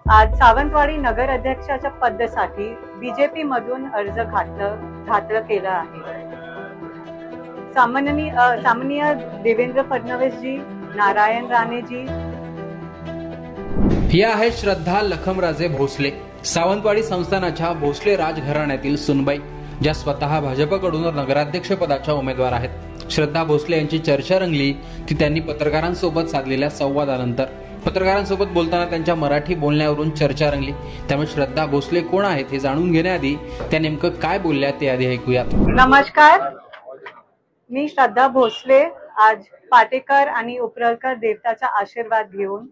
आज सावंतवाडी नगर अध्यक्षाच्या पदासाठी बीजेपी मधून अर्ज घातलं केलं आहे। सामान्य देवेंद्र फडणवीस जी, नारायण राणे जी। ही आहे श्रद्धा लखमराजे भोसले, सावंतवाडी संस्थानाच्या भोसले राजघराण्यातील सुनबाई, ज्या स्वतः भाजपकडून नगराध्यक्ष पदाच्या उमेदवार आहेत। श्रद्धा भोसले यांची चर्चा रंगली ती त्यांनी पत्रकारांसोबत साधलेल्या संवादानंतर। पत्रकारांसोबत बोलताना त्यांच्या मराठी बोलण्यावरून चर्चा रंगली। त्यामुळे श्रद्धा भोसले कोण आहेत हे जाणून घेण्याआधी त्या नेमकं काय बोलल्या ते आधी ऐकूयात। नमस्कार, मी श्रद्धा भोसले आज पाटेकर आणि उपरलकर देवताचा आशीर्वाद घेऊन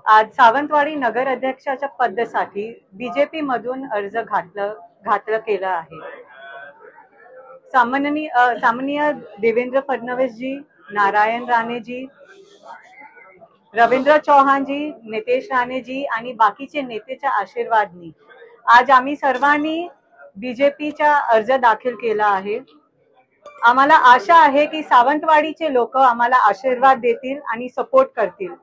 आज सावंतवाडी नगर अध्यक्षाच्या पदासाठी बीजेपी मधून अर्ज घातलं केलं आहे। सामान्य देवेंद्र फडणवीस जी, नारायण राणे जी, रवींद्र चौहान जी, नितेश राणे जी आणि बाकीचे नेतेच्या आशीर्वादनी आज आम्ही सर्वांनी बीजेपीचा अर्ज दाखल केला आहे। आम्हाला आशा आहे की सावंतवाडीचे लोक आम्हाला आशीर्वाद देतील आणि सपोर्ट करतील।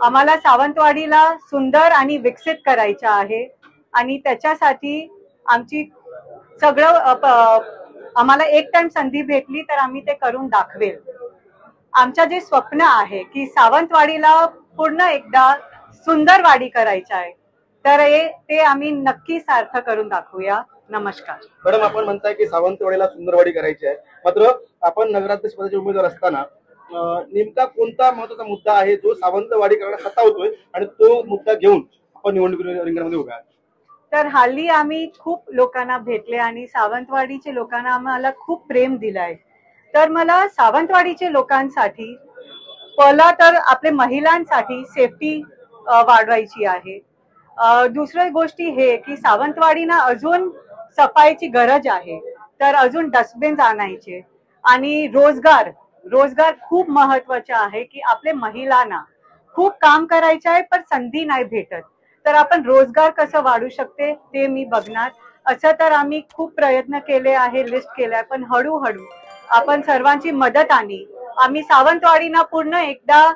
आम्हाला सावंतवाडीला सुंदर आणि विकसित करायचं आहे आणि त्याच्यासाठी आमची आम्हाला एक टाइम संधी भेटली तर आम्ही ते करून दाखवेल। आमचं जे स्वप्न आहे की सावंतवाडीला पूर्ण एकदा सुंदर वाडी करायचं आहे, तर ते आम्ही नक्की सार्थ करून दाखवूया। नमस्कार मॅडम, आपण म्हणताय की सावंतवाडीला सुंदरवाडी करायची आहे, मात्र आपण नगराध्यक्ष पदाचे उमेदवार असताना नेमका कोणता महत्त्वाचा मुद्दा आहे जो सावंतवाडी करण्यास सतावतोय आणि तो मुद्दा घेऊन आपण निवडणूक रिंगणामध्ये उभा आहे? तर हल्ली आम्ही खूप लोकांना भेटले आणि सावंतवाडीचे लोकांना आम्हाला खूप प्रेम दिलाय। तर मला सावंतवाडीचे लोकांसाठी पहिला तर आपले महिलांसाठी सेफ्टी वाढवायची आहे। दुसरी गोष्टी हे की सावंतवाडीना अजून सफाईची गरज आहे, तर अजून डस्टबिन आणायचे आणि रोजगार खूप महत्वाचा आहे की आपले महिलांना खूप काम करायचं आहे पण संधी नाही भेटत, तर आपण रोजगार कसं वाढू शकते ते मी बघणार। असं तर आम्ही खूप प्रयत्न केले आहे, लिस्ट केलाय, पण हळूहळू आपण सर्वांची मदत आणि आम्ही सावंतवाडीना पूर्ण एकदा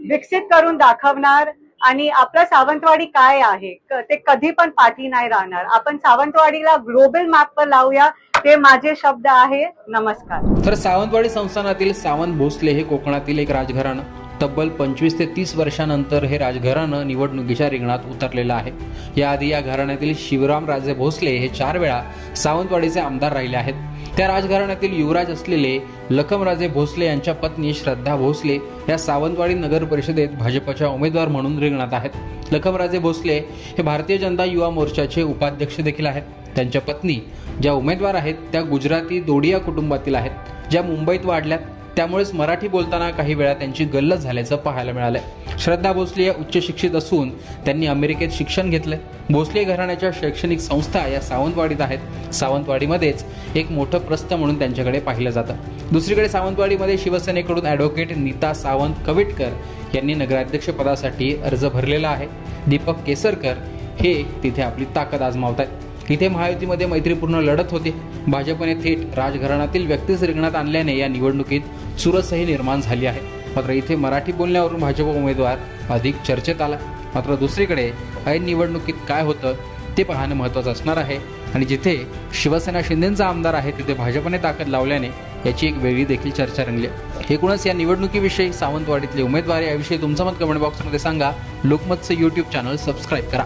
विकसित करून दाखवणार आणि आपला सावंतवाडी काय आहे ते कधी पण पाठी नाही राहणार। आपण सावंतवाडीला ग्लोबल मॅपवर लावूया, ते माझे शब्द आहे। नमस्कार। तर सावंतवाडी संस्थानातील सावंत भोसले हे कोकणातील एक राजघराणं, तब्बल 25 ते 30 वर्षांनंतर हे राजघराणं निवडणुकीच्या रिंगणात उतरलेलं आहे। याआधी या घराण्यातील शिवरामराजे भोसले हे 4 वेळा सावंतवाडीचे आमदार राहिले आहेत। त्या राजघराण्यातील युवराज असलेले लखमराजे भोसले यांच्या पत्नी श्रद्धा भोसले या सावंतवाडी नगर परिषदेत भाजपच्या उमेदवार म्हणून रिंगणात आहेत। लखमराजे भोसले हे भारतीय जनता युवा मोर्चाचे उपाध्यक्ष देखील आहेत। त्यांच्या पत्नी ज्या उमेदवार आहेत त्या गुजराती दोडिया कुटुंबातील आहेत, ज्या मुंबईत वाढल्यात, त्यामुळेच मराठी बोलताना काही वेळा त्यांची गल्लत झाल्याचं पाहायला मिळालंय। श्रद्धा भोसले या उच्च शिक्षित असून त्यांनी अमेरिकेत शिक्षण घेतलंय। भोसले घराण्याच्या शैक्षणिक संस्था या सावंतवाडीत आहेत। सावंतवाडीमध्येच एक मोठं प्रस्थ म्हणून त्यांच्याकडे पाहिलं जातं। दुसरीकडे सावंतवाडीमध्ये शिवसेनेकडून ॲडव्होकेट नीता सावंत कविटकर यांनी नगराध्यक्ष पदासाठी अर्ज भरलेला आहे। दीपक केसरकर हे तिथे आपली ताकद आजमावतात। इथे महायुतीमध्ये मैत्रीपूर्ण लढत होते। भाजपने थेट राजघराण्यातील व्यक्तीच रिंगणात आणल्याने या निवडणुकीत चुरसही निर्माण झाली आहे। मात्र इथे मराठी बोलण्यावरून भाजप उमेदवार अधिक चर्चेत आला। मात्र दुसरीकडे ऐन निवडणुकीत काय होतं ते पाहणं महत्त्वाचं असणार आहे आणि जिथे शिवसेना शिंदेचा आमदार आहे तिथे भाजपने ताकद लावल्याने याची एक वेगळी देखील चर्चा रंगली। एकूणच या निवडणुकीविषयी सावंतवाडीतले उमेदवार याविषयी तुमचं मत कमेंट बॉक्समध्ये सांगा। लोकमतचं YouTube चॅनल सबस्क्राईब करा।